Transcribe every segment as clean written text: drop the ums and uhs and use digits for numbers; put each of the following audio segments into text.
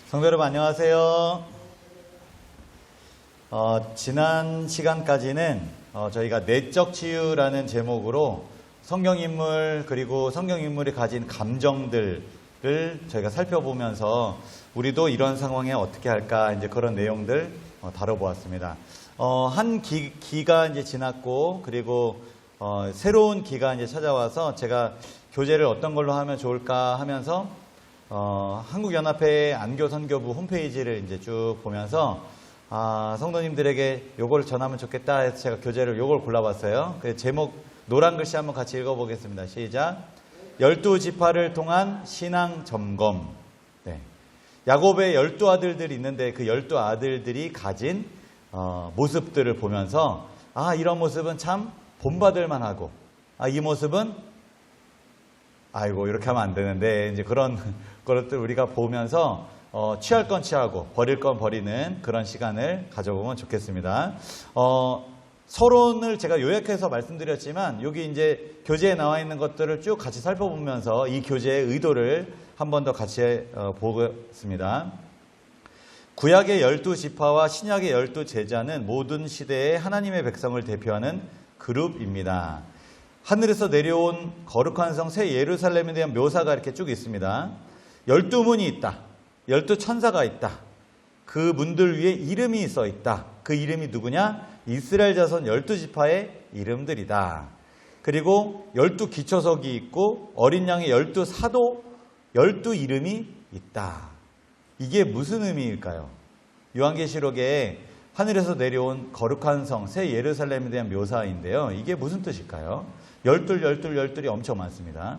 성도 여러분 안녕하세요. 지난 시간까지는 저희가 내적 치유라는 제목으로 성경인물 그리고 성경인물이 가진 감정들을 저희가 살펴보면서 우리도 이런 상황에 어떻게 할까 이제 그런 내용들 다뤄보았습니다. 한 기가 이제 지났고 그리고 새로운 기가 이제 찾아와서 제가 교재를 어떤 걸로 하면 좋을까 하면서 한국연합회 안교선교부 홈페이지를 이제 쭉 보면서 성도님들에게 요걸 전하면 좋겠다 해서 제가 교재를 요걸 골라봤어요. 그 제목 노란 글씨 한번 같이 읽어보겠습니다. 시작. 12지파를 통한 신앙 점검. 네. 야곱의 12아들들이 있는데 그 12아들들이 가진 모습들을 보면서 이런 모습은 참 본받을 만하고 이 모습은 아이고 이렇게 하면 안 되는데 이제 그런 것들 우리가 보면서 취할 건 취하고 버릴 건 버리는 그런 시간을 가져보면 좋겠습니다. 서론을 제가 요약해서 말씀드렸지만 여기 이제 교재에 나와 있는 것들을 쭉 같이 살펴보면서 이 교재의 의도를 한 번 더 같이 보겠습니다. 구약의 12지파와 신약의 12제자는 모든 시대의 하나님의 백성을 대표하는 그룹입니다. 하늘에서 내려온 거룩한 성 새 예루살렘에 대한 묘사가 이렇게 쭉 있습니다. 12문이 있다. 12천사가 있다. 그 문들 위에 이름이 써 있다. 그 이름이 누구냐? 이스라엘 자손 12지파의 이름들이다. 그리고 12기초석이 있고 어린 양의 12사도 12이름이 있다. 이게 무슨 의미일까요? 요한계시록에 하늘에서 내려온 거룩한 성 새 예루살렘에 대한 묘사인데요. 이게 무슨 뜻일까요? 12이 엄청 많습니다.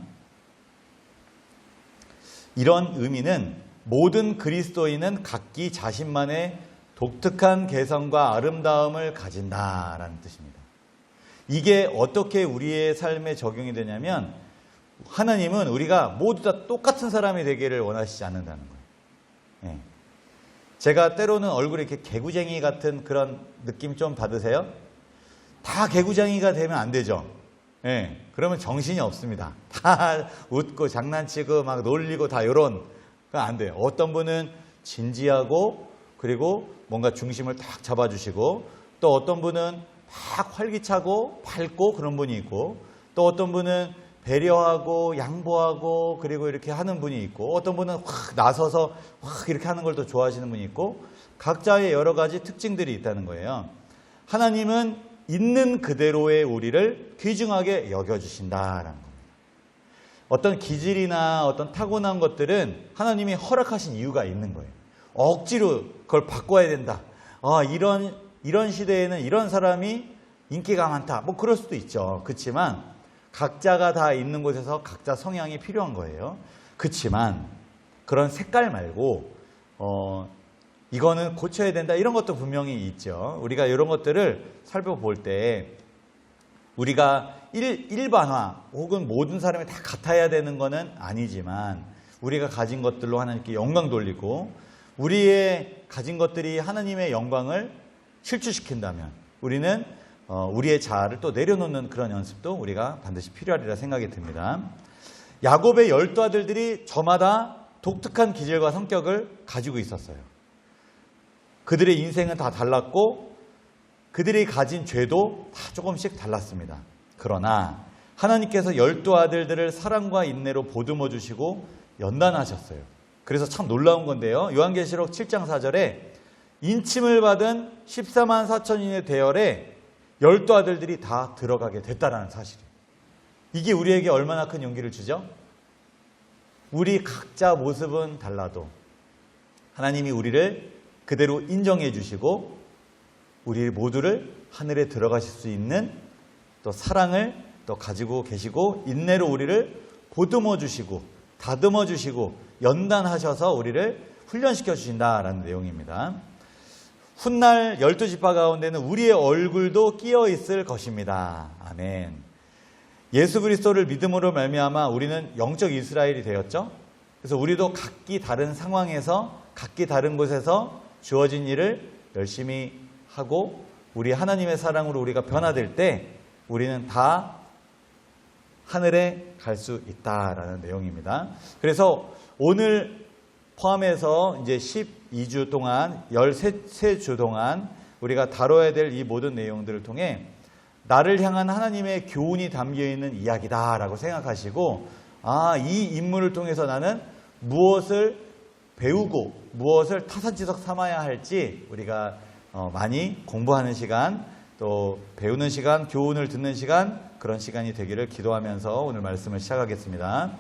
이런 의미는 모든 그리스도인은 각기 자신만의 독특한 개성과 아름다움을 가진다라는 뜻입니다. 이게 어떻게 우리의 삶에 적용이 되냐면 하나님은 우리가 모두 다 똑같은 사람이 되기를 원하시지 않는다는 거예요. 네. 제가 때로는 얼굴에 이렇게 개구쟁이 같은 그런 느낌 좀 받으세요? 다 개구쟁이가 되면 안 되죠. 네. 그러면 정신이 없습니다. 다 웃고 장난치고 막 놀리고 다 이런 거 안 돼요. 어떤 분은 진지하고 그리고 뭔가 중심을 딱 잡아주시고 또 어떤 분은 막 활기차고 밝고 그런 분이 있고 또 어떤 분은 배려하고 양보하고 그리고 이렇게 하는 분이 있고 어떤 분은 확 나서서 확 이렇게 하는 걸 더 좋아하시는 분이 있고 각자의 여러 가지 특징들이 있다는 거예요. 하나님은 있는 그대로의 우리를 귀중하게 여겨주신다라는 겁니다. 어떤 기질이나 어떤 타고난 것들은 하나님이 허락하신 이유가 있는 거예요. 억지로 그걸 바꿔야 된다. 이런 시대에는 이런 사람이 인기가 많다. 뭐 그럴 수도 있죠. 그렇지만 각자가 다 있는 곳에서 각자 성향이 필요한 거예요. 그렇지만 그런 색깔 말고 이거는 고쳐야 된다. 이런 것도 분명히 있죠. 우리가 이런 것들을 살펴볼 때 우리가 일반화 혹은 모든 사람이 다 같아야 되는 것은 아니지만 우리가 가진 것들로 하나님께 영광 돌리고 우리의 가진 것들이 하나님의 영광을 실추시킨다면 우리는 우리의 자아를 또 내려놓는 그런 연습도 우리가 반드시 필요하리라 생각이 듭니다. 야곱의 12아들들이 저마다 독특한 기질과 성격을 가지고 있었어요. 그들의 인생은 다 달랐고 그들이 가진 죄도 다 조금씩 달랐습니다. 그러나 하나님께서 12아들들을 사랑과 인내로 보듬어 주시고 연단하셨어요. 그래서 참 놀라운 건데요. 요한계시록 7장 4절에 인침을 받은 14만 4천인의 대열에 12아들들이 다 들어가게 됐다라는 사실이에요. 이게 우리에게 얼마나 큰 용기를 주죠? 우리 각자 모습은 달라도 하나님이 우리를 그대로 인정해 주시고 우리 모두를 하늘에 들어가실 수 있는 또 사랑을 또 가지고 계시고 인내로 우리를 보듬어 주시고 다듬어 주시고 연단하셔서 우리를 훈련시켜 주신다라는 내용입니다. 훗날 12지파 가운데는 우리의 얼굴도 끼어 있을 것입니다. 아멘. 예수 그리스도를 믿음으로 말미암아 우리는 영적 이스라엘이 되었죠. 그래서 우리도 각기 다른 상황에서 각기 다른 곳에서 주어진 일을 열심히 하고 우리 하나님의 사랑으로 우리가 변화될 때 우리는 다 하늘에 갈 수 있다라는 내용입니다. 그래서 오늘 포함해서 이제 12주 동안 13주 동안 우리가 다뤄야 될 이 모든 내용들을 통해 나를 향한 하나님의 교훈이 담겨 있는 이야기다라고 생각하시고, 이 인물을 통해서 나는 무엇을 배우고 무엇을 타산지석 삼아야 할지 우리가 많이 공부하는 시간, 또 배우는 시간, 교훈을 듣는 시간, 그런 시간이 되기를 기도하면서 오늘 말씀을 시작하겠습니다.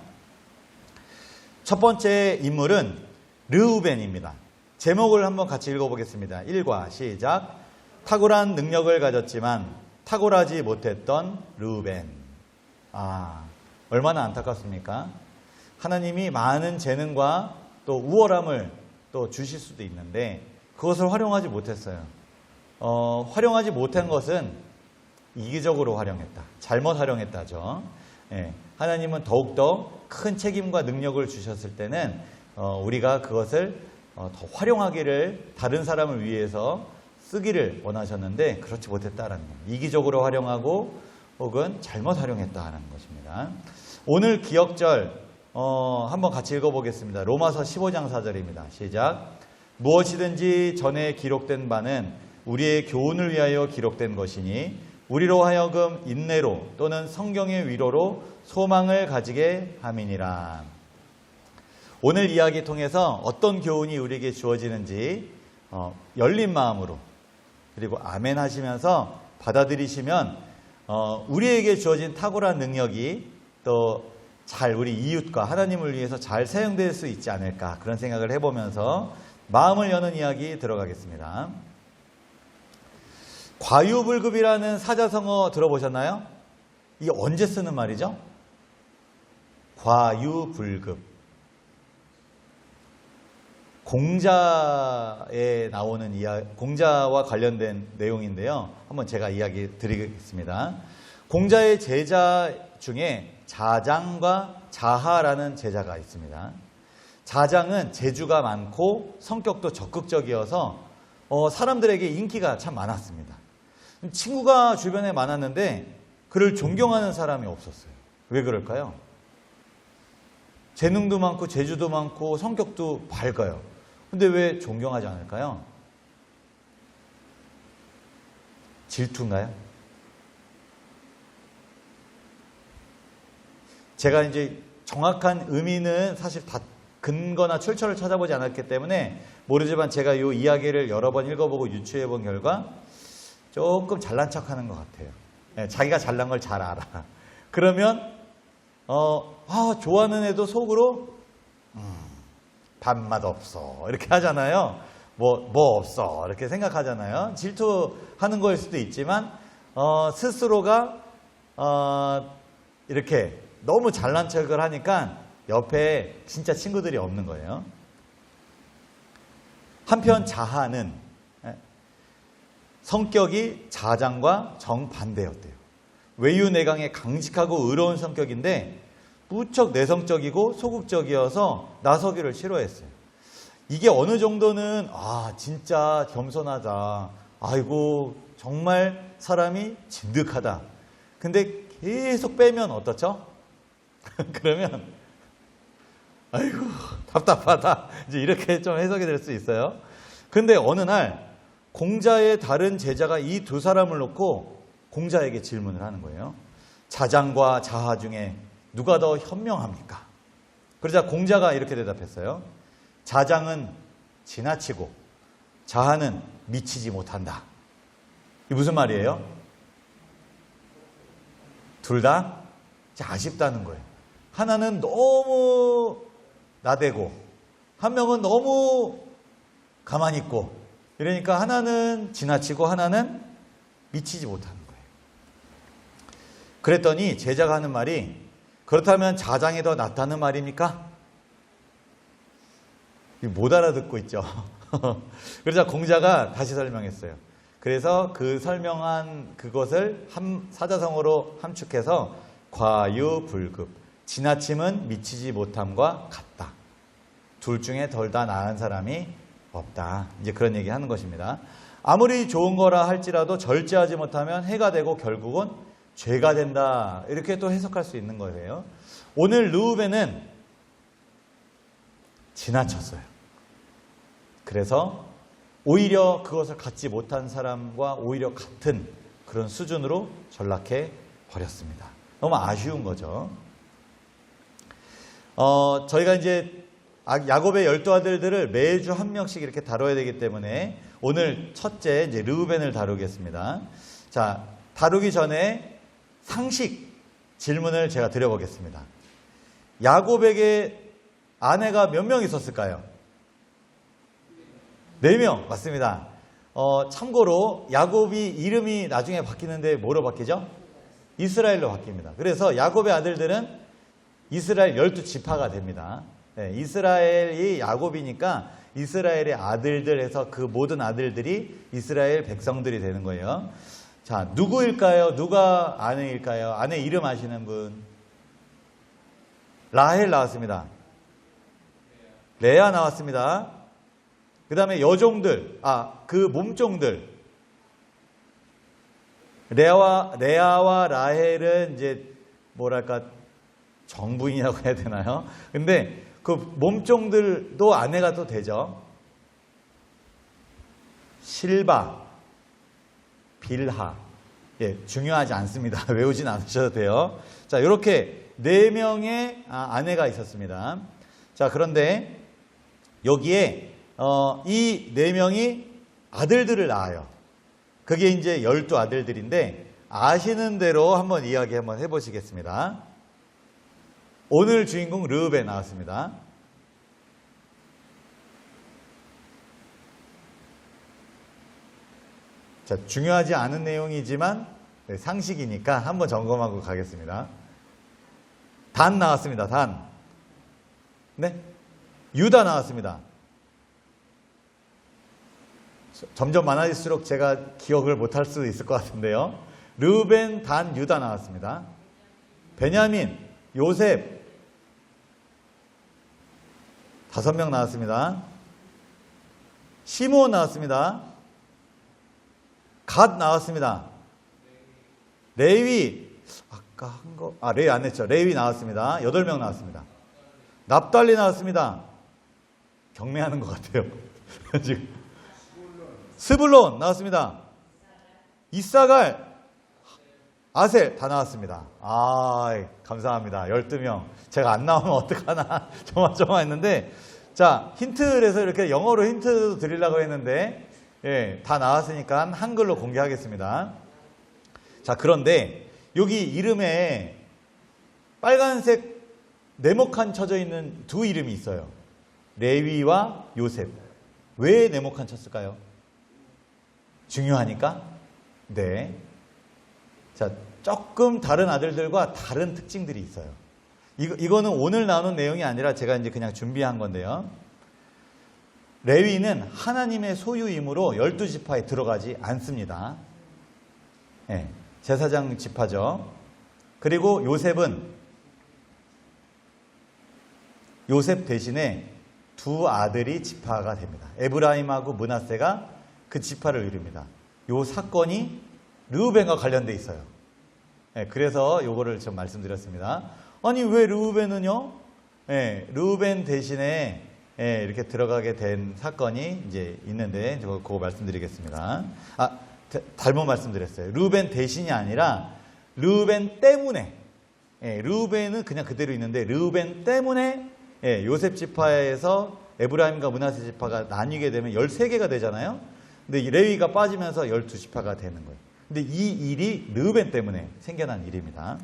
첫 번째 인물은 르우벤입니다. 제목을 한번 같이 읽어보겠습니다. 1과 시작. 탁월한 능력을 가졌지만 탁월하지 못했던 르우벤. 얼마나 안타깝습니까? 하나님이 많은 재능과 또 우월함을 또 주실 수도 있는데 그것을 활용하지 못했어요. 활용하지 못한 것은 이기적으로 활용했다. 잘못 활용했다죠. 하나님은 더욱더 큰 책임과 능력을 주셨을 때는 우리가 그것을 더 활용하기를, 다른 사람을 위해서 쓰기를 원하셨는데 그렇지 못했다라는 거예요. 이기적으로 활용하고 혹은 잘못 활용했다는 것입니다. 오늘 기억절 한번 같이 읽어보겠습니다. 로마서 15장 4절입니다. 시작. 무엇이든지 전에 기록된 바는 우리의 교훈을 위하여 기록된 것이니 우리로 하여금 인내로 또는 성경의 위로로 소망을 가지게 함이니라. 오늘 이야기 통해서 어떤 교훈이 우리에게 주어지는지 열린 마음으로 그리고 아멘 하시면서 받아들이시면 우리에게 주어진 탁월한 능력이 또 잘 우리 이웃과 하나님을 위해서 잘 사용될 수 있지 않을까, 그런 생각을 해보면서 마음을 여는 이야기 들어가겠습니다. 과유불급이라는 사자성어 들어보셨나요? 이게 언제 쓰는 말이죠? 과유불급. 공자에 나오는 공자와 관련된 내용인데요. 한번 제가 이야기 드리겠습니다. 공자의 제자 중에 자장과 자하라는 제자가 있습니다. 자장은 재주가 많고 성격도 적극적이어서 사람들에게 인기가 참 많았습니다. 친구가 주변에 많았는데 그를 존경하는 사람이 없었어요. 왜 그럴까요? 재능도 많고 재주도 많고 성격도 밝아요. 근데 왜 존경하지 않을까요? 질투인가요? 제가 이제 정확한 의미는 사실 다 근거나 출처를 찾아보지 않았기 때문에 모르지만 제가 이 이야기를 여러 번 읽어보고 유추해 본 결과 조금 잘난 척하는 것 같아요. 자기가 잘난 걸 잘 알아. 그러면 좋아하는 애도 속으로 밥맛 없어 이렇게 하잖아요. 뭐 없어 이렇게 생각하잖아요. 질투하는 거일 수도 있지만 스스로가 이렇게 너무 잘난 척을 하니까 옆에 진짜 친구들이 없는 거예요. 한편 자하는 성격이 자장과 정반대였대요. 외유내강에 강직하고 의로운 성격인데 무척 내성적이고 소극적이어서 나서기를 싫어했어요. 이게 어느 정도는 진짜 겸손하다. 아이고 정말 사람이 진득하다. 근데 계속 빼면 어떻죠? 그러면 아이고 답답하다. 이제 이렇게 좀 해석이 될 수 있어요. 근데 어느 날 공자의 다른 제자가 이 두 사람을 놓고 공자에게 질문을 하는 거예요. 자장과 자하 중에 누가 더 현명합니까? 그러자 공자가 이렇게 대답했어요. 자장은 지나치고 자하는 미치지 못한다. 이게 무슨 말이에요? 둘 다 아쉽다는 거예요. 하나는 너무 나대고 한 명은 너무 가만히 있고, 이러니까 하나는 지나치고 하나는 미치지 못하는 거예요. 그랬더니 제자가 하는 말이, 그렇다면 자장이 더 낫다는 말입니까? 못 알아듣고 있죠. 그러자 공자가 다시 설명했어요. 그래서 그 설명한 그것을 사자성어로 함축해서 과유불급, 지나침은 미치지 못함과 같다. 둘 중에 덜 다 나은 사람이 없다. 이제 그런 얘기 하는 것입니다. 아무리 좋은 거라 할지라도 절제하지 못하면 해가 되고 결국은 죄가 된다. 이렇게 또 해석할 수 있는 거예요. 오늘 르우벤은 지나쳤어요. 그래서 오히려 그것을 갖지 못한 사람과 오히려 같은 그런 수준으로 전락해 버렸습니다. 너무 아쉬운 거죠. 저희가 이제 야곱의 12아들들을 매주 한 명씩 이렇게 다뤄야 되기 때문에 오늘 첫째 이제 르우벤을 다루겠습니다. 자, 다루기 전에 상식 질문을 제가 드려보겠습니다. 야곱에게 아내가 몇 명 있었을까요? 4명 맞습니다. 참고로 야곱이 이름이 나중에 바뀌는데 뭐로 바뀌죠? 이스라엘로 바뀝니다. 그래서 야곱의 아들들은 이스라엘 12지파가 됩니다. 네, 이스라엘이 야곱이니까 이스라엘의 아들들 해서 그 모든 아들들이 이스라엘 백성들이 되는 거예요. 자, 누구일까요? 누가 아내일까요? 아내 이름 아시는 분? 라헬 나왔습니다. 레아 나왔습니다. 그 다음에 여종들, 그 몸종들. 레아와 라헬은 이제 뭐랄까 정부인이라고 해야 되나요? 근데 그 몸종들도 아내가 또 되죠. 실바, 빌하. 예, 중요하지 않습니다. 외우진 않으셔도 돼요. 자, 이렇게 4명의 아내가 있었습니다. 자, 그런데 여기에 이 4명이 아들들을 낳아요. 그게 이제 12아들들인데 아시는 대로 한번 이야기 한번 해보시겠습니다. 오늘 주인공 르우벤 나왔습니다. 자, 중요하지 않은 내용이지만 상식이니까 한번 점검하고 가겠습니다. 단 나왔습니다. 단. 네? 유다 나왔습니다. 점점 많아질수록 제가 기억을 못할 수도 있을 것 같은데요. 르우벤, 단, 유다 나왔습니다. 베냐민, 요셉 5명 나왔습니다. 시므온 나왔습니다. 갓 나왔습니다. 레위, 아까 한 거, 레위 안 했죠. 레위 나왔습니다. 8명 나왔습니다. 납달리 나왔습니다. 경매하는 것 같아요. 지금. 스불론 나왔습니다. 이사갈, 아셀 다 나왔습니다. 감사합니다. 12명. 제가 안 나오면 어떡하나 조마조마했는데, 자, 힌트를 해서 이렇게 영어로 힌트 드리려고 했는데, 예, 다 나왔으니까 한글로 공개하겠습니다. 자, 그런데 여기 이름에 빨간색 네모칸 쳐져 있는 두 이름이 있어요. 레위와 요셉. 왜 네모칸 쳤을까요? 중요하니까? 네. 자, 조금 다른 아들들과 다른 특징들이 있어요. 이거는 오늘 나오는 내용이 아니라 제가 이제 그냥 준비한 건데요. 레위는 하나님의 소유이므로 12지파에 들어가지 않습니다. 네, 제사장 지파죠. 그리고 요셉 대신에 두 아들이 지파가 됩니다. 에브라임하고 므낫세가 그 지파를 이룹니다. 요 사건이 르우벤과 관련돼 있어요. 네, 그래서 요거를 좀 말씀드렸습니다. 아니 왜 르우벤은요? 네, 르우벤 대신에 이렇게 들어가게 된 사건이 이제 있는데 그거 말씀드리겠습니다. 잘못 말씀드렸어요. 르우벤 대신이 아니라 르우벤 때문에. 르우벤은 그냥 그대로 있는데 르우벤 때문에 요셉 지파에서 에브라임과 므낫세 지파가 나뉘게 되면 13개가 되잖아요. 근데 레위가 빠지면서 12지파가 되는 거예요. 근데 이 일이 르우벤 때문에 생겨난 일입니다.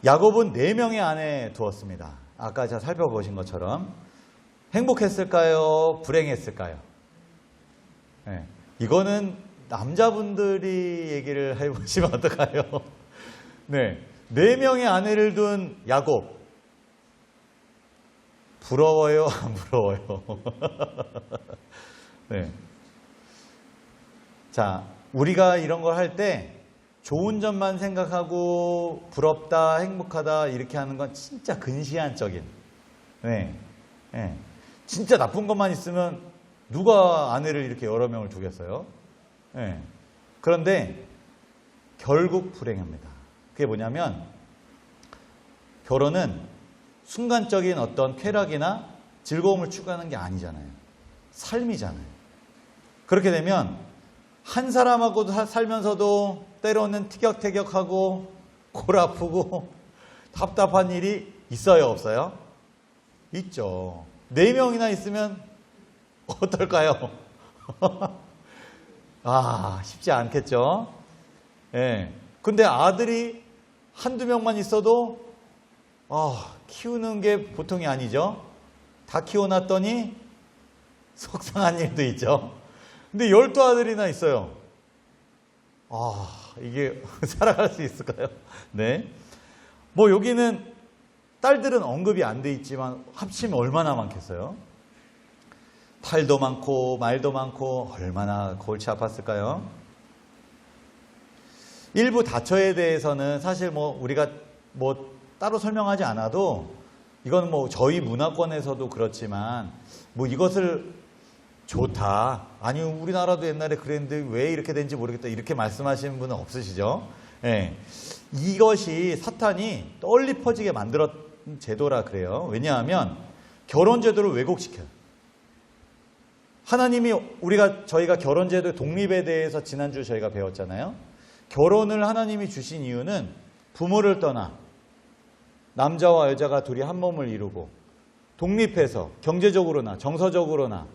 야곱은 4명의 아내 두었습니다. 아까 제가 살펴보신 것처럼 행복했을까요? 불행했을까요? 네. 이거는 남자분들이 얘기를 해보시면 어떨까요? 네. 4명의 아내를 둔 야곱. 부러워요? 안 부러워요? 네. 자, 우리가 이런 걸 할 때 좋은 점만 생각하고 부럽다, 행복하다 이렇게 하는 건 진짜 근시안적인. 네. 네. 진짜 나쁜 것만 있으면 누가 아내를 이렇게 여러 명을 두겠어요? 네. 그런데 결국 불행합니다. 그게 뭐냐면 결혼은 순간적인 어떤 쾌락이나 즐거움을 추구하는 게 아니잖아요. 삶이잖아요. 그렇게 되면 한 사람하고 살면서도 때로는 티격태격하고 골 아프고 답답한 일이 있어요, 없어요? 있죠. 4명이나 있으면 어떨까요? 쉽지 않겠죠? 예. 근데 아들이 한두 명만 있어도, 키우는 게 보통이 아니죠? 다 키워놨더니 속상한 일도 있죠. 근데 12아들이나 있어요. 이게 살아갈 수 있을까요? 네. 뭐 여기는 딸들은 언급이 안 돼 있지만 합치면 얼마나 많겠어요? 탈도 많고 말도 많고 얼마나 골치 아팠을까요? 일부 다처에 대해서는 사실 우리가 따로 설명하지 않아도 이건 저희 문화권에서도 그렇지만 이것을 좋다. 아니 우리나라도 옛날에 그랬는데 왜 이렇게 된지 모르겠다. 이렇게 말씀하시는 분은 없으시죠? 예. 이것이 사탄이 널리 퍼지게 만들었 제도라 그래요. 왜냐하면 결혼 제도를 왜곡시켜요. 하나님이 저희가 결혼 제도 독립에 대해서 지난주 저희가 배웠잖아요. 결혼을 하나님이 주신 이유는 부모를 떠나 남자와 여자가 둘이 한 몸을 이루고 독립해서 경제적으로나 정서적으로나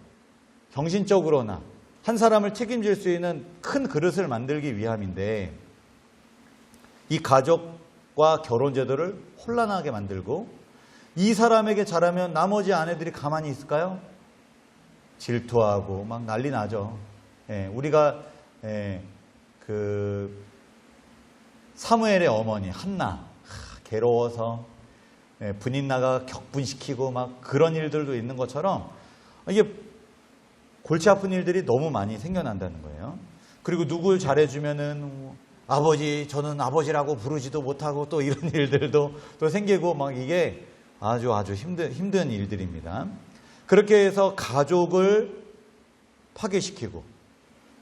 정신적으로나 한 사람을 책임질 수 있는 큰 그릇을 만들기 위함인데 이 가족과 결혼 제도를 혼란하게 만들고 이 사람에게 잘하면 나머지 아내들이 가만히 있을까요? 질투하고 막 난리 나죠. 우리가 사무엘의 어머니 한나 괴로워서 분인나가 격분시키고 막 그런 일들도 있는 것처럼 이게 골치 아픈 일들이 너무 많이 생겨난다는 거예요. 그리고 누굴 잘해주면은 아버지, 저는 아버지라고 부르지도 못하고 또 이런 일들도 또 생기고 막 이게 아주 힘든 일들입니다. 그렇게 해서 가족을 파괴시키고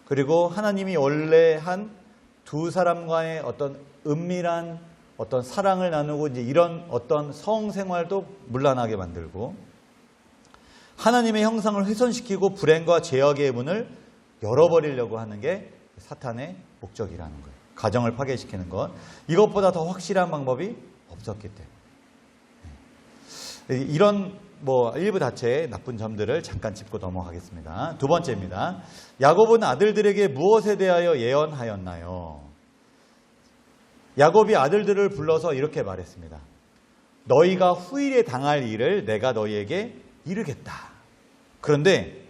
그리고 하나님이 원래 한 두 사람과의 어떤 은밀한 어떤 사랑을 나누고 이제 이런 어떤 성생활도 문란하게 만들고 하나님의 형상을 훼손시키고 불행과 죄악의 문을 열어버리려고 하는 게 사탄의 목적이라는 거예요. 가정을 파괴시키는 것. 이것보다 더 확실한 방법이 없었기 때문에. 이런 일부 다처의 나쁜 점들을 잠깐 짚고 넘어가겠습니다. 두 번째입니다. 야곱은 아들들에게 무엇에 대하여 예언하였나요? 야곱이 아들들을 불러서 이렇게 말했습니다. 너희가 후일에 당할 일을 내가 너희에게 이르겠다. 그런데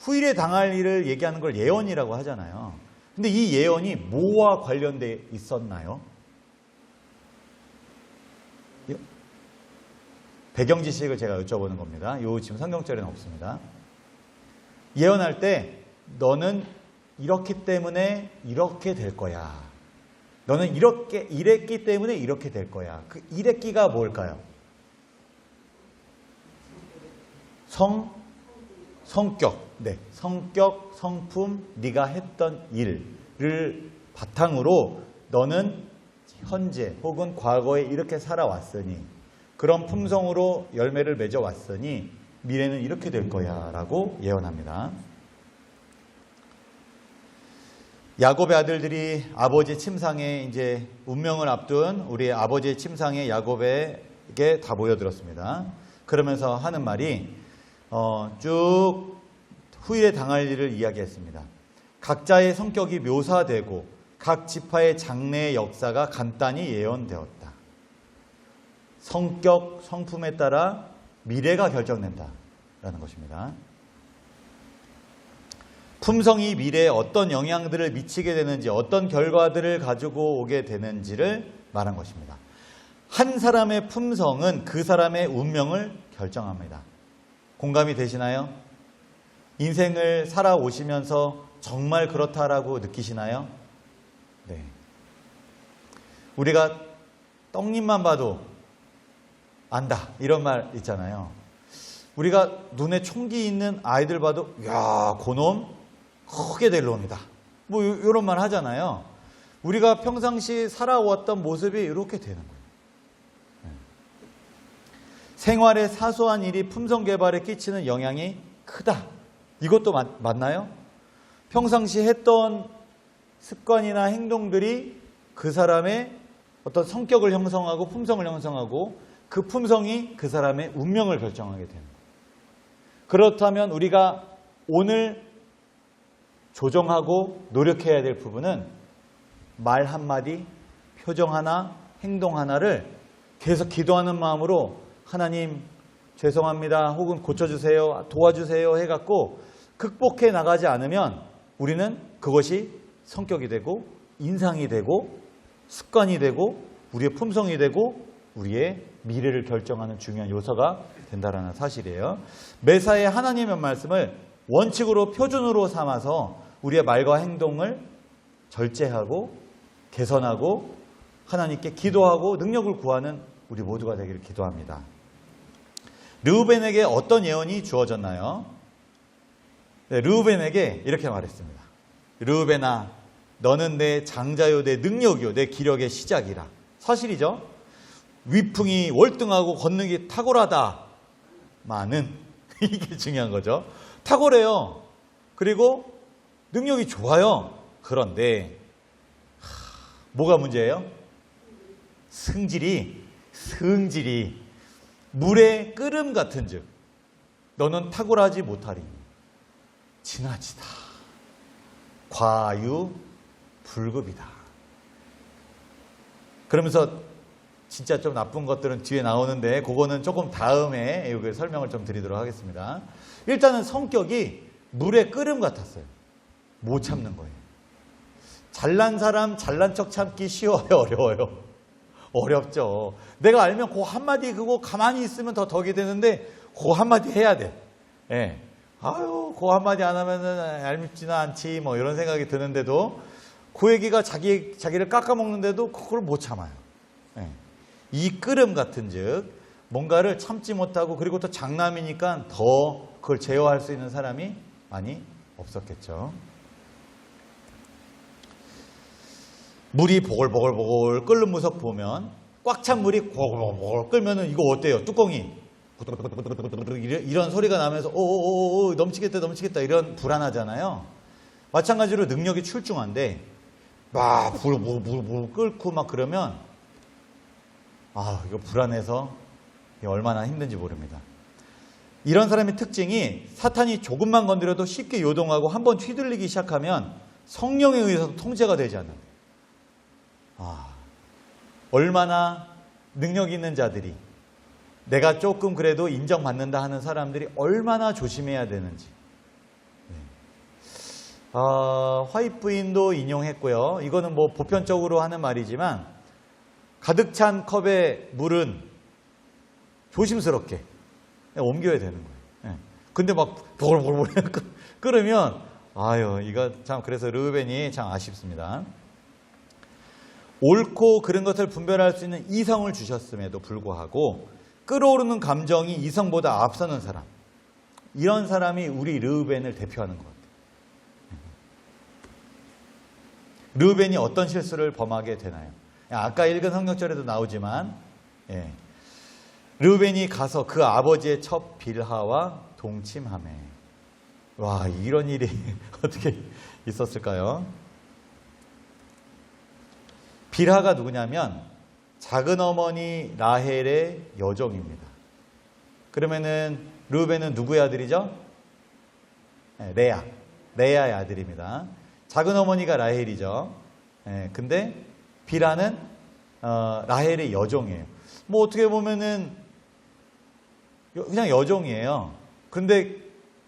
후일에 당할 일을 얘기하는 걸 예언이라고 하잖아요. 근데 이 예언이 뭐와 관련돼 있었나요? 배경 지식을 제가 여쭤보는 겁니다. 지금 성경절에는 없습니다. 예언할 때 너는 이렇기 때문에 이렇게 될 거야. 너는 이랬기 때문에 이렇게 될 거야. 그 이랬기가 뭘까요? 성격, 성격, 성품, 네가 했던 일을 바탕으로 너는 현재 혹은 과거에 이렇게 살아왔으니 그런 품성으로 열매를 맺어왔으니 미래는 이렇게 될 거야 라고 예언합니다. 야곱의 아들들이 아버지 침상에 이제 운명을 앞둔 우리 아버지의 침상에 야곱에게 다 모여들었습니다. 그러면서 하는 말이 쭉 후일에 당할 일을 이야기했습니다. 각자의 성격이 묘사되고 각 지파의 장래의 역사가 간단히 예언되었다. 성격, 성품에 따라 미래가 결정된다라는 것입니다. 품성이 미래에 어떤 영향들을 미치게 되는지 어떤 결과들을 가지고 오게 되는지를 말한 것입니다. 한 사람의 품성은 그 사람의 운명을 결정합니다. 공감이 되시나요? 인생을 살아오시면서 정말 그렇다라고 느끼시나요? 네. 우리가 떡잎만 봐도 안다 이런 말 있잖아요. 우리가 눈에 총기 있는 아이들 봐도 야, 그놈 크게 될 놈이다. 이런 말 하잖아요. 우리가 평상시 살아왔던 모습이 이렇게 되는 거예요. 생활의 사소한 일이 품성 개발에 끼치는 영향이 크다. 이것도 맞나요? 평상시 했던 습관이나 행동들이 그 사람의 어떤 성격을 형성하고 품성을 형성하고 그 품성이 그 사람의 운명을 결정하게 되는 거예요. 그렇다면 우리가 오늘 조정하고 노력해야 될 부분은 말 한마디, 표정 하나, 행동 하나를 계속 기도하는 마음으로 하나님 죄송합니다 혹은 고쳐주세요, 도와주세요 해갖고 극복해 나가지 않으면 우리는 그것이 성격이 되고 인상이 되고 습관이 되고 우리의 품성이 되고 우리의 미래를 결정하는 중요한 요소가 된다는 사실이에요. 매사에 하나님의 말씀을 원칙으로 표준으로 삼아서 우리의 말과 행동을 절제하고 개선하고 하나님께 기도하고 능력을 구하는 우리 모두가 되기를 기도합니다. 르우벤에게 어떤 예언이 주어졌나요? 네, 르우벤에게 이렇게 말했습니다. 르우벤아, 너는 내 장자요, 내 능력이요, 내 기력의 시작이라. 사실이죠. 위풍이 월등하고 걷는게 탁월하다마는 이게 중요한 거죠. 탁월해요. 그리고 능력이 좋아요. 그런데 뭐가 문제예요? 승질이 물의 끓음 같은즉 너는 탁월하지 못하리니 지나치다. 과유불급이다. 그러면서 진짜 좀 나쁜 것들은 뒤에 나오는데 그거는 조금 다음에 여기 설명을 좀 드리도록 하겠습니다. 일단은 성격이 물의 끓음 같았어요. 못 참는 거예요. 잘난 사람 잘난 척 참기 쉬워요, 어려워요? 어렵죠. 내가 알면 그 한마디 그거 가만히 있으면 더 덕이 되는데 그 한마디 해야 돼. 예. 아유, 그 한마디 안 하면은 얄밉지는 않지 뭐 이런 생각이 드는데도 그 얘기가 자기를 깎아먹는데도 그걸 못 참아요. 예. 이 끓음 같은즉 뭔가를 참지 못하고 그리고 또 장남이니까 더 그걸 제어할 수 있는 사람이 많이 없었겠죠. 물이 보글보글 끓는 모습 보면 꽉 찬 물이 보글보글 끓면은 이거 어때요? 뚜껑이 이런 소리가 나면서 오 넘치겠다 이런 불안하잖아요. 마찬가지로 능력이 출중한데 막 불 끓고 막 그러면 이거 불안해서 얼마나 힘든지 모릅니다. 이런 사람의 특징이 사탄이 조금만 건드려도 쉽게 요동하고 한번 휘둘리기 시작하면 성령에 의해서 통제가 되지 않는다. 얼마나 능력 있는 자들이 내가 조금 그래도 인정받는다 하는 사람들이 얼마나 조심해야 되는지. 화이트 부인도 인용했고요. 이거는 뭐 보편적으로 하는 말이지만 가득 찬 컵의 물은 조심스럽게 옮겨야 되는 거예요. 근데 막 보글보글 끓으면 이거 참 그래서 르우벤이 참 아쉽습니다. 옳고 그른 것을 분별할 수 있는 이성을 주셨음에도 불구하고 끓어오르는 감정이 이성보다 앞서는 사람, 이런 사람이 우리 르우벤을 대표하는 것 같아요. 르우벤이 어떤 실수를 범하게 되나요? 아까 읽은 성경절에도 나오지만 르우벤이 가서 그 아버지의 첩 빌하와 동침하매. 와, 이런 일이 어떻게 있었을까요? 빌하가 누구냐면 작은 어머니 라헬의 여종입니다. 그러면은 르우벤은 누구의 아들이죠? 레아의 아들입니다. 작은 어머니가 라헬이죠. 근데 빌하는 라헬의 여종이에요. 뭐 어떻게 보면은 그냥 여종이에요. 근데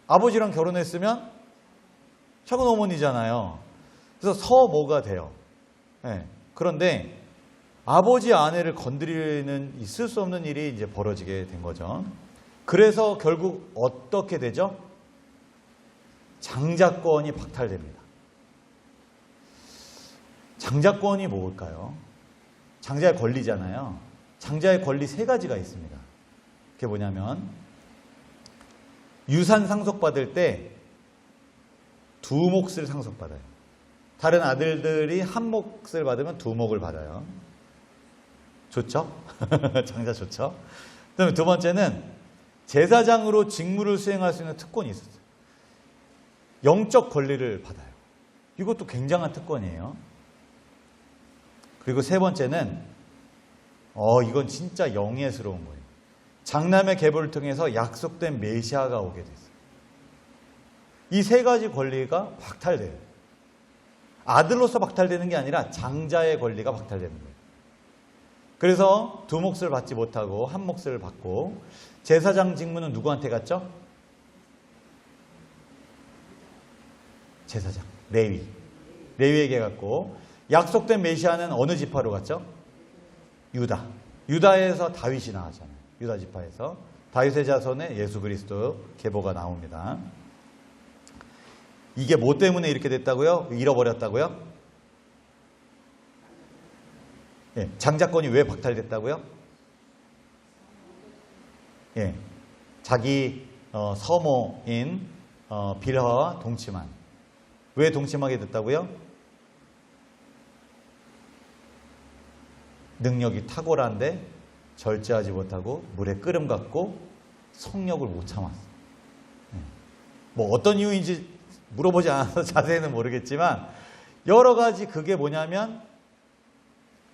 아버지랑 결혼했으면 작은 어머니잖아요. 그래서 서모가 돼요. 그런데 아버지 아내를 건드리는 있을 수 없는 일이 이제 벌어지게 된 거죠. 그래서 결국 어떻게 되죠? 장자권이 박탈됩니다. 장자권이 뭘까요? 장자의 권리잖아요. 장자의 권리 3가지가 있습니다. 그게 뭐냐면 유산 상속받을 때 2몫을 상속받아요. 다른 아들들이 1몫을 받으면 2몫을 받아요. 좋죠? 장자 좋죠? 그다음에 두 번째는 제사장으로 직무를 수행할 수 있는 특권이 있었어요. 영적 권리를 받아요. 이것도 굉장한 특권이에요. 그리고 세 번째는 이건 진짜 영예스러운 거예요. 장남의 계보를 통해서 약속된 메시아가 오게 됐어요. 이 세 가지 권리가 박탈돼요. 아들로서 박탈되는 게 아니라 장자의 권리가 박탈되는 거예요. 그래서 두 몫을 받지 못하고 한 몫을 받고, 제사장 직무는 누구한테 갔죠? 제사장, 레위에게 갔고, 약속된 메시아는 어느 지파로 갔죠? 유다에서 다윗이 나왔잖아요. 유다 지파에서 다윗의 자손에 예수 그리스도 계보가 나옵니다. 이게 뭐 때문에 이렇게 됐다고요? 잃어버렸다고요? 예, 장자권이 왜 박탈됐다고요? 예, 자기 서모인 빌하와 동침한. 왜 동침하게 됐다고요? 능력이 탁월한데 절제하지 못하고 물에 끓음 갖고 성욕을 못 참았어. 뭐 어떤 이유인지 물어보지 않아서 자세히는 모르겠지만, 여러 가지 그게 뭐냐면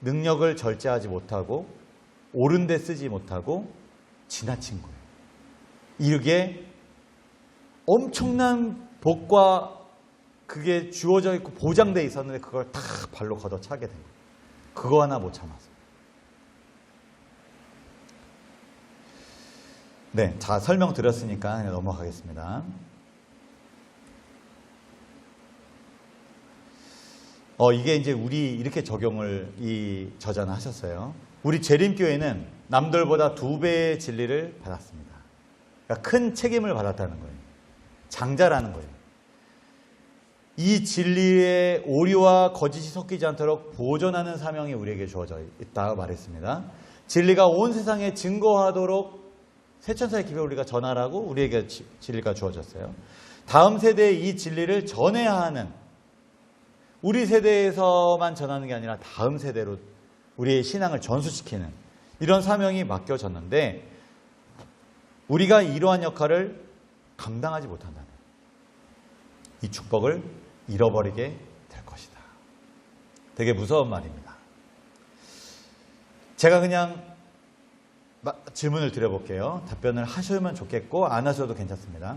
능력을 절제하지 못하고 옳은 데 쓰지 못하고 지나친 거예요. 이게 엄청난 복과 그게 주어져 있고 보장돼 있었는데 그걸 다 발로 걷어차게 된 거예요. 그거 하나 못 참았어요. 네, 자, 설명 드렸으니까 넘어가겠습니다. 이게 이제 우리 이렇게 적용을 이 저자는 하셨어요. 우리 재림교회는 남들보다 2배의 진리를 받았습니다. 그러니까 큰 책임을 받았다는 거예요. 장자라는 거예요. 이 진리의 오류와 거짓이 섞이지 않도록 보존하는 사명이 우리에게 주어져 있다고 말했습니다. 진리가 온 세상에 증거하도록 세천사의 기별을 우리가 전하라고 우리에게 진리가 주어졌어요. 다음 세대에 이 진리를 전해야 하는, 우리 세대에서만 전하는 게 아니라 다음 세대로 우리의 신앙을 전수시키는 이런 사명이 맡겨졌는데, 우리가 이러한 역할을 감당하지 못한다면 이 축복을 잃어버리게 될 것이다. 되게 무서운 말입니다. 제가 그냥 질문을 드려볼게요. 답변을 하시면 좋겠고 안 하셔도 괜찮습니다.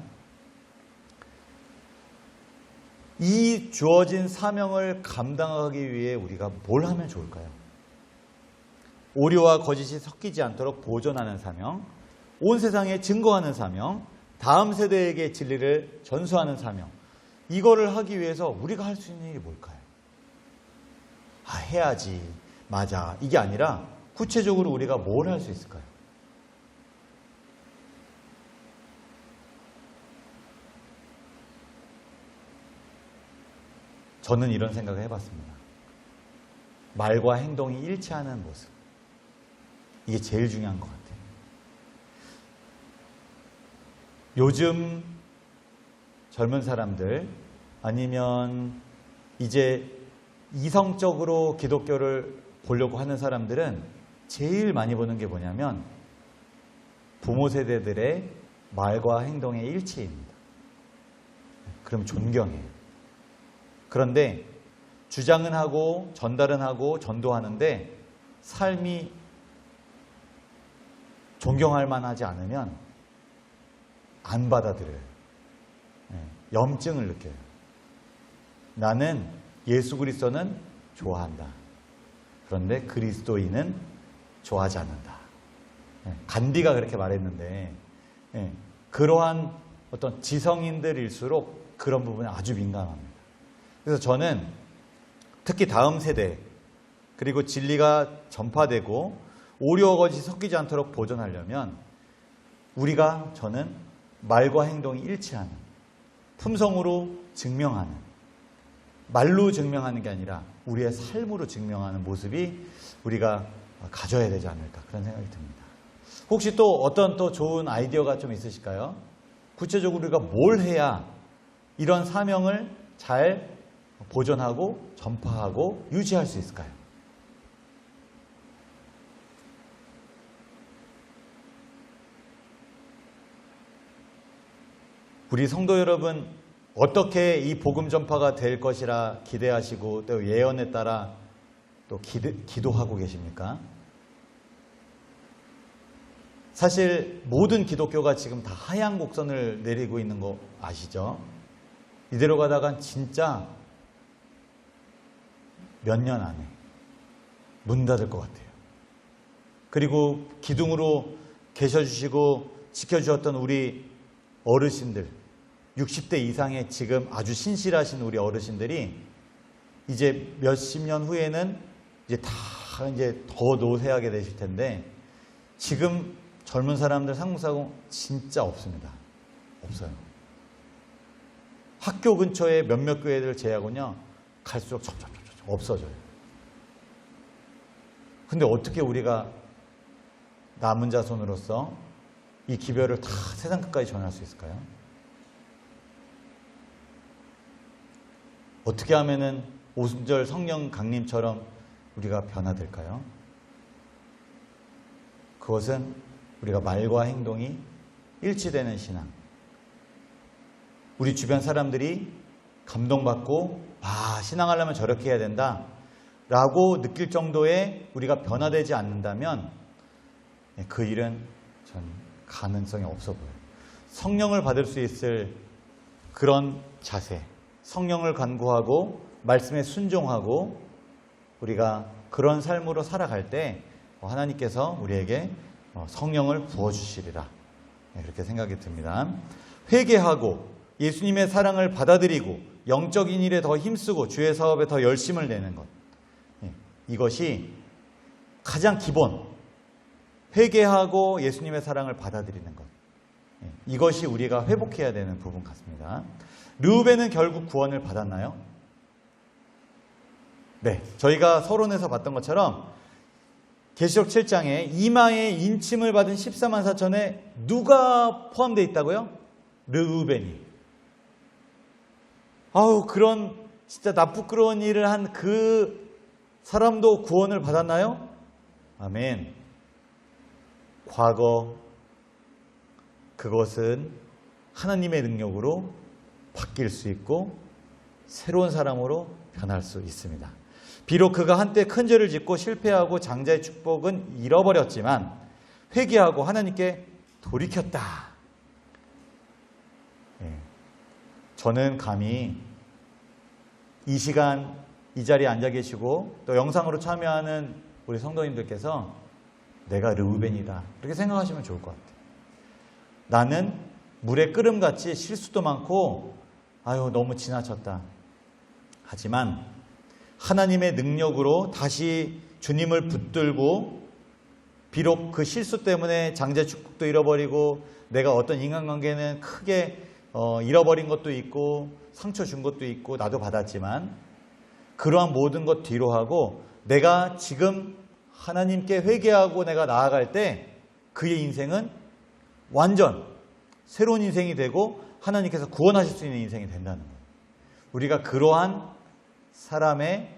이 주어진 사명을 감당하기 위해 우리가 뭘 하면 좋을까요? 오류와 거짓이 섞이지 않도록 보존하는 사명, 온 세상에 증거하는 사명, 다음 세대에게 진리를 전수하는 사명, 이거를 하기 위해서 우리가 할 수 있는 일이 뭘까요? 해야지, 맞아, 이게 아니라 구체적으로 우리가 뭘 할 수 있을까요? 저는 이런 생각을 해봤습니다. 말과 행동이 일치하는 모습. 이게 제일 중요한 것 같아요. 요즘 젊은 사람들, 아니면 이제 이성적으로 기독교를 보려고 하는 사람들은 제일 많이 보는 게 뭐냐면 부모 세대들의 말과 행동의 일치입니다. 그럼 존경해요. 그런데 주장은 하고 전달은 하고 전도하는데 삶이 존경할 만하지 않으면 안 받아들여요. 염증을 느껴요. 나는 예수 그리스도는 좋아한다. 그런데 그리스도인은 좋아하지 않는다. 간디가 그렇게 말했는데, 그러한 어떤 지성인들일수록 그런 부분에 아주 민감합니다. 그래서 저는 특히 다음 세대, 그리고 진리가 전파되고 오류와 거짓이 섞이지 않도록 보존하려면 저는 말과 행동이 일치하는, 품성으로 증명하는, 말로 증명하는 게 아니라 우리의 삶으로 증명하는 모습이 우리가 가져야 되지 않을까, 그런 생각이 듭니다. 혹시 또 어떤 또 좋은 아이디어가 좀 있으실까요? 구체적으로 우리가 뭘 해야 이런 사명을 잘 보존하고 전파하고 유지할 수 있을까요? 우리 성도 여러분, 어떻게 이 복음 전파가 될 것이라 기대하시고 또 예언에 따라 또 기도하고 계십니까? 사실 모든 기독교가 지금 다 하향 곡선을 내리고 있는 거 아시죠? 이대로 가다간 진짜 몇 년 안에 문 닫을 것 같아요. 그리고 기둥으로 계셔주시고 지켜주셨던 우리 어르신들, 60대 이상의 지금 아주 신실하신 우리 어르신들이 이제 몇십 년 후에는 이제 더 노쇠하게 되실 텐데, 지금 젊은 사람들 상봉사공 진짜 없습니다. 없어요. 학교 근처에 몇몇 교회들 제하고는요, 갈수록 점점 없어져요. 근데 어떻게 우리가 남은 자손으로서 이 기별을 다 세상 끝까지 전할 수 있을까요? 어떻게 하면은 오순절 성령 강림처럼 우리가 변화될까요? 그것은 우리가 말과 행동이 일치되는 신앙. 우리 주변 사람들이 감동받고 신앙하려면 저렇게 해야 된다 라고 느낄 정도의 우리가 변화되지 않는다면 그 일은 전 가능성이 없어 보여요. 성령을 받을 수 있을 그런 자세, 성령을 간구하고 말씀에 순종하고 우리가 그런 삶으로 살아갈 때 하나님께서 우리에게 성령을 부어주시리라, 그렇게 생각이 듭니다. 회개하고 예수님의 사랑을 받아들이고 영적인 일에 더 힘쓰고 주의 사업에 더 열심을 내는 것, 이것이 가장 기본, 회개하고 예수님의 사랑을 받아들이는 것, 이것이 우리가 회복해야 되는 부분 같습니다. 르우벤은 결국 구원을 받았나요? 네, 저희가 서론에서 봤던 것처럼 계시록 7장에 이마에 인침을 받은 14만 4천에 누가 포함되어 있다고요? 르우벤이. 그런 진짜 나쁘끄러운 일을 한 그 사람도 구원을 받았나요? 아멘. 과거 그것은 하나님의 능력으로 바뀔 수 있고 새로운 사람으로 변할 수 있습니다. 비록 그가 한때 큰 죄를 짓고 실패하고 장자의 축복은 잃어버렸지만 회개하고 하나님께 돌이켰다. 저는 감히 이 시간 이 자리에 앉아 계시고 또 영상으로 참여하는 우리 성도님들께서 내가 르우벤이다, 그렇게 생각하시면 좋을 것 같아요. 나는 물의 끓음같이 실수도 많고 너무 지나쳤다. 하지만 하나님의 능력으로 다시 주님을 붙들고, 비록 그 실수 때문에 장자 축복도 잃어버리고 내가 어떤 인간관계는 크게 잃어버린 것도 있고 상처 준 것도 있고 나도 받았지만, 그러한 모든 것 뒤로 하고 내가 지금 하나님께 회개하고 내가 나아갈 때 그의 인생은 완전 새로운 인생이 되고 하나님께서 구원하실 수 있는 인생이 된다는 거예요. 우리가 그러한 사람에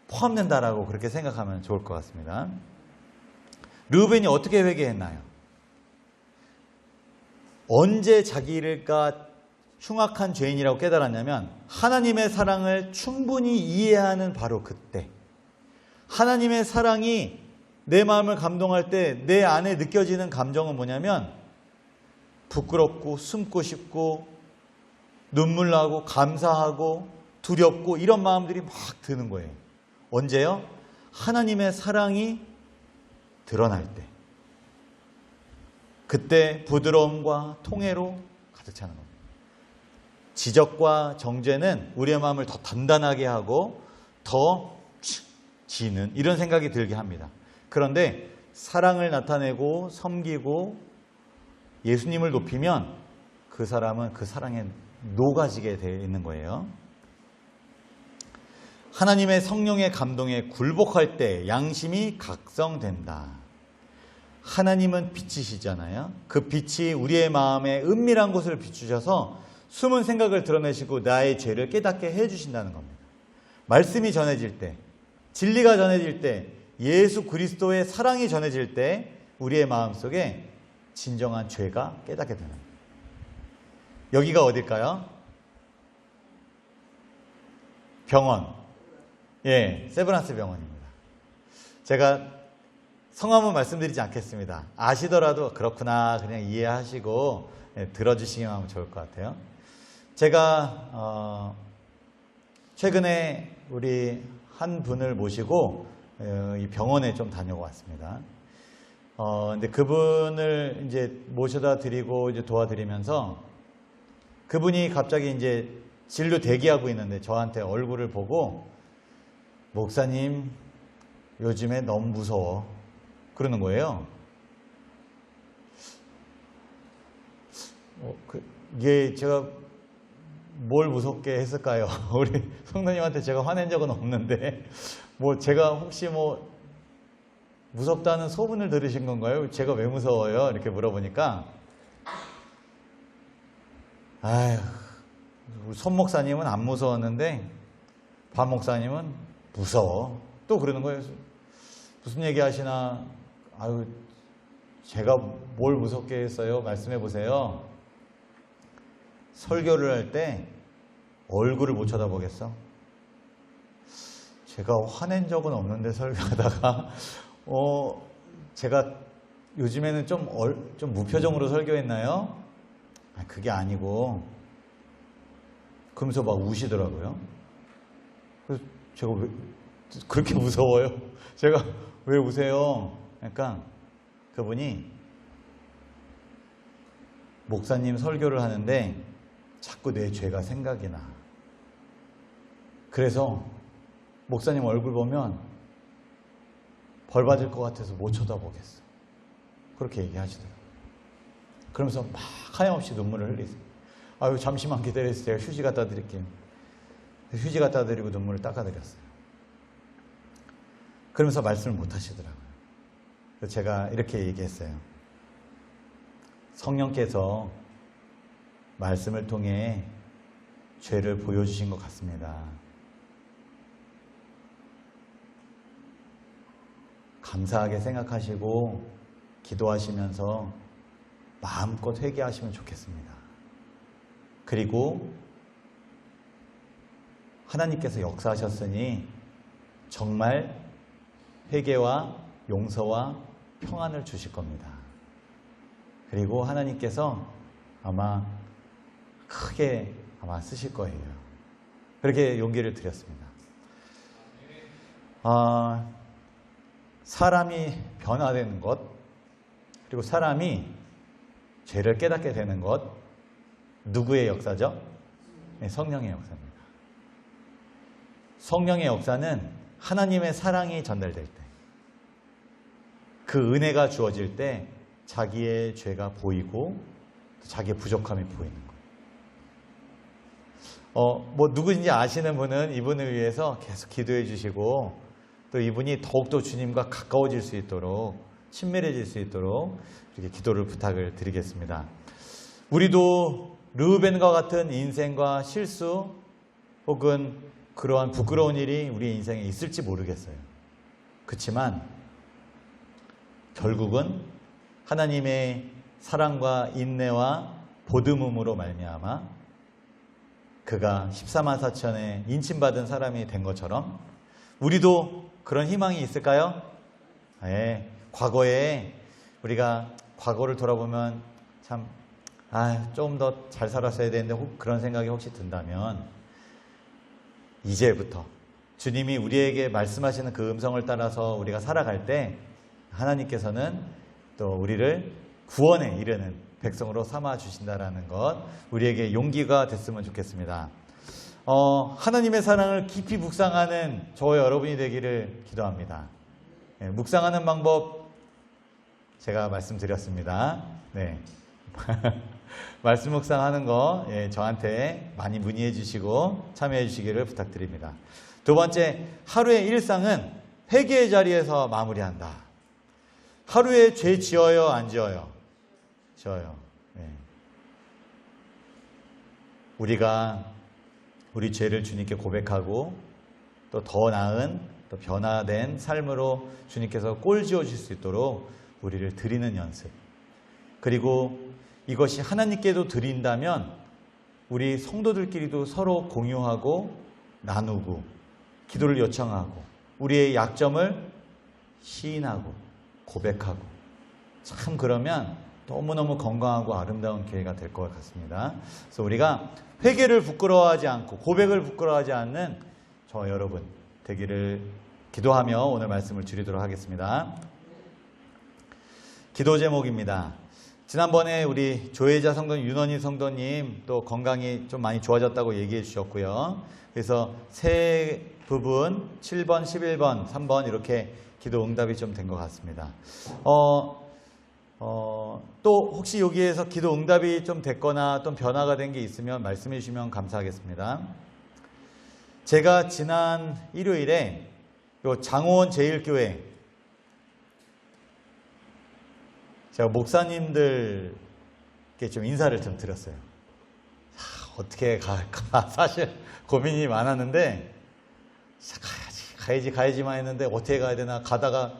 포함된다라고 그렇게 생각하면 좋을 것 같습니다. 르우벤이 어떻게 회개했나요? 언제 자기가 흉악한 죄인이라고 깨달았냐면 하나님의 사랑을 충분히 이해하는 바로 그때, 하나님의 사랑이 내 마음을 감동할 때 내 안에 느껴지는 감정은 뭐냐면 부끄럽고 숨고 싶고 눈물 나고 감사하고 두렵고 이런 마음들이 막 드는 거예요. 언제요? 하나님의 사랑이 드러날 때. 그때 부드러움과 통해로 가득 차는 겁니다. 지적과 정죄는 우리의 마음을 더 단단하게 하고 더 지는 이런 생각이 들게 합니다. 그런데 사랑을 나타내고 섬기고 예수님을 높이면 그 사람은 그 사랑에 녹아지게 되어 있는 거예요. 하나님의 성령의 감동에 굴복할 때 양심이 각성된다. 하나님은 빛이시잖아요. 그 빛이 우리의 마음에 은밀한 곳을 비추셔서 숨은 생각을 드러내시고 나의 죄를 깨닫게 해주신다는 겁니다. 말씀이 전해질 때, 진리가 전해질 때, 예수 그리스도의 사랑이 전해질 때 우리의 마음속에 진정한 죄가 깨닫게 되는 거예요. 여기가 어딜까요? 병원. 예, 세브란스 병원입니다. 제가 성함은 말씀드리지 않겠습니다. 아시더라도 그렇구나 그냥 이해하시고 들어주시기만 하면 좋을 것 같아요. 제가 최근에 우리 한 분을 모시고 이 병원에 좀 다녀왔습니다. 근데 그분을 이제 모셔다 드리고 이제 도와드리면서 그분이 갑자기 이제 진료 대기하고 있는데 저한테 얼굴을 보고 목사님 요즘에 너무 무서워 그러는 거예요. 이게 제가 뭘 무섭게 했을까요? 우리 성도님한테 제가 화낸 적은 없는데 뭐 제가 혹시 뭐 무섭다는 소문을 들으신 건가요? 제가 왜 무서워요? 이렇게 물어보니까 아휴 우리 손 목사님은 안 무서웠는데 반 목사님은 무서워 또 그러는 거예요. 무슨 얘기 하시나 아유 제가 뭘 무섭게 했어요? 말씀해 보세요. 설교를 할 때 얼굴을 못 쳐다보겠어? 제가 화낸 적은 없는데 설교하다가 제가 요즘에는 좀 무표정으로 설교했나요? 그게 아니고 그러면서 막 우시더라고요. 그래서 제가 왜 그렇게 무서워요? 제가 왜 우세요? 그러니까 그분이 목사님 설교를 하는데 자꾸 내 죄가 생각이 나. 그래서 목사님 얼굴 보면 벌 받을 것 같아서 못 쳐다보겠어. 그렇게 얘기하시더라고요. 그러면서 막 하염없이 눈물을 흘리세요. 아유 잠시만 기다려주세요. 제가 휴지 갖다 드릴게요. 휴지 갖다 드리고 눈물을 닦아드렸어요. 그러면서 말씀을 못 하시더라고요. 그래서 제가 이렇게 얘기했어요. 성령께서 말씀을 통해 죄를 보여주신 것 같습니다. 감사하게 생각하시고 기도하시면서 마음껏 회개하시면 좋겠습니다. 그리고 하나님께서 역사하셨으니 정말 회개와 용서와 평안을 주실 겁니다. 그리고 하나님께서 아마 크게 쓰실 거예요. 그렇게 용기를 드렸습니다. 사람이 변화되는 것, 그리고 사람이 죄를 깨닫게 되는 것, 누구의 역사죠? 네, 성령의 역사입니다. 성령의 역사는 하나님의 사랑이 전달될 때, 그 은혜가 주어질 때 자기의 죄가 보이고 자기의 부족함이 보이는 거예요. 누구인지 아시는 분은 이분을 위해서 계속 기도해 주시고 또 이분이 더욱더 주님과 가까워질 수 있도록 친밀해질 수 있도록 이렇게 기도를 부탁을 드리겠습니다. 우리도 르우벤과 같은 인생과 실수 혹은 그러한 부끄러운 일이 우리 인생에 있을지 모르겠어요. 그렇지만 결국은 하나님의 사랑과 인내와 보듬음으로 말미암아 그가 14만 4천에 인침받은 사람이 된 것처럼 우리도 그런 희망이 있을까요? 네, 과거에 우리가 과거를 돌아보면 참 좀 더 잘 살았어야 되는데 그런 생각이 혹시 든다면 이제부터 주님이 우리에게 말씀하시는 그 음성을 따라서 우리가 살아갈 때 하나님께서는 또 우리를 구원에 이르는 백성으로 삼아 주신다라는 것, 우리에게 용기가 됐으면 좋겠습니다. 하나님의 사랑을 깊이 묵상하는 저와 여러분이 되기를 기도합니다. 네, 묵상하는 방법 제가 말씀드렸습니다. 네. 말씀 묵상하는 거 저한테 많이 문의해 주시고 참여해 주시기를 부탁드립니다. 두 번째, 하루의 일상은 회개의 자리에서 마무리한다. 하루에 죄 지어요, 안 지어요? 지어요. 네. 우리가 우리 죄를 주님께 고백하고 또 더 나은 또 변화된 삶으로 주님께서 꼴 지어 주실 수 있도록 우리를 드리는 연습. 그리고 이것이 하나님께도 드린다면 우리 성도들끼리도 서로 공유하고 나누고 기도를 요청하고 우리의 약점을 시인하고 고백하고 참 그러면 너무너무 건강하고 아름다운 교회가 될 것 같습니다. 그래서 우리가 회개를 부끄러워하지 않고 고백을 부끄러워하지 않는 저 여러분 되기를 기도하며 오늘 말씀을 드리도록 하겠습니다. 기도 제목입니다. 지난번에 우리 조혜자 성도님, 윤원희 성도님 또 건강이 좀 많이 좋아졌다고 얘기해 주셨고요. 그래서 세 부분 7번, 11번, 3번 이렇게 기도 응답이 좀 된 것 같습니다. 또 혹시 여기에서 기도 응답이 좀 됐거나 또 변화가 된 게 있으면 말씀해 주시면 감사하겠습니다. 제가 지난 일요일에 요 장호원 제일교회 제가 목사님들께 좀 인사를 좀 드렸어요. 어떻게 갈까 사실 고민이 많았는데 가야지만 했는데 어떻게 가야 되나 가다가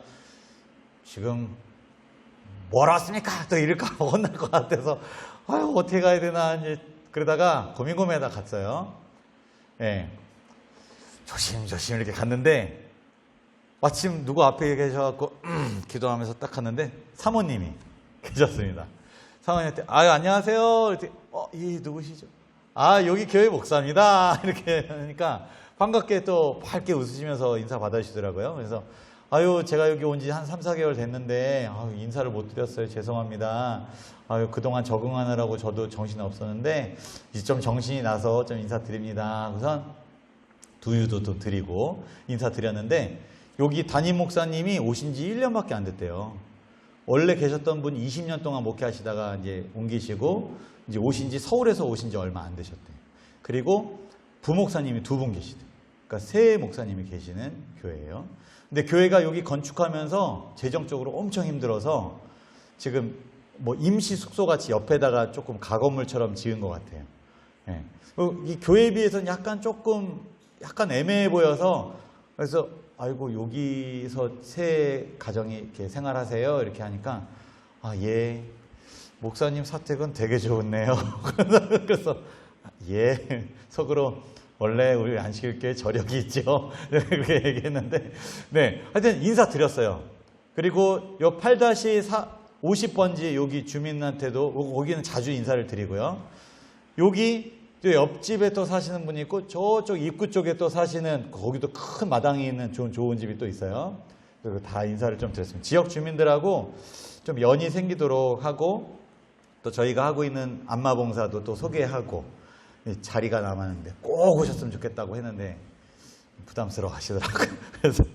지금 뭘 왔습니까? 또 이럴까 혼날 것 같아서 아유 어떻게 가야 되나 이제 그러다가 고민하다 갔어요. 예. 조심조심 이렇게 갔는데 마침 누구 앞에 계셔갖고 기도하면서 딱 갔는데 사모님이 계셨습니다. 사모님한테 안녕하세요. 이렇게 이 누구시죠? 여기 교회 목사입니다. 이렇게 하니까 반갑게 또 밝게 웃으시면서 인사 받아주시더라고요. 그래서 제가 여기 온 지 한 3, 4개월 됐는데 인사를 못 드렸어요. 죄송합니다. 그동안 적응하느라고 저도 정신이 없었는데 이제 좀 정신이 나서 좀 인사드립니다. 우선 두유도 또 드리고 인사드렸는데 여기 담임 목사님이 오신 지 1년밖에 안 됐대요. 원래 계셨던 분 20년 동안 목회하시다가 이제 옮기시고 이제 서울에서 오신 지 얼마 안 되셨대요. 그리고 부목사님이 2분 계시대요. 그러니까 3 목사님이 계시는 교회예요. 근데 교회가 여기 건축하면서 재정적으로 엄청 힘들어서 지금 뭐 임시 숙소 같이 옆에다가 조금 가건물처럼 지은 것 같아요. 예. 이 교회에 비해서는 약간 애매해 보여서 그래서 여기서 새 가정이 이렇게 생활하세요 이렇게 하니까 예 목사님 사택은 되게 좋네요. 그래서 예 속으로 원래 우리 안식일교회 저력이 있죠. 이렇게 얘기했는데 네 하여튼 인사드렸어요. 그리고 요 8-50번지 여기 주민한테도 거기는 자주 인사를 드리고요. 여기 또 옆집에 또 사시는 분이 있고 저쪽 입구 쪽에 또 사시는 거기도 큰 마당이 있는 좋은 집이 또 있어요. 그리고 다 인사를 좀 드렸습니다. 지역 주민들하고 좀 연이 생기도록 하고 또 저희가 하고 있는 안마봉사도 또 소개하고 자리가 남았는데 꼭 오셨으면 좋겠다고 했는데 부담스러워 하시더라고요. 그래서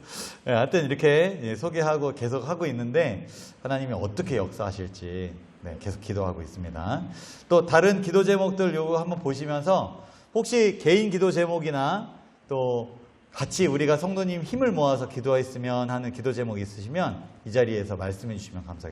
하여튼 이렇게 소개하고 계속 하고 있는데 하나님이 어떻게 역사하실지 계속 기도하고 있습니다. 또 다른 기도 제목들 요거 한번 보시면서 혹시 개인 기도 제목이나 또 같이 우리가 성도님 힘을 모아서 기도했으면 하는 기도 제목이 있으시면 이 자리에서 말씀해 주시면 감사하겠습니다.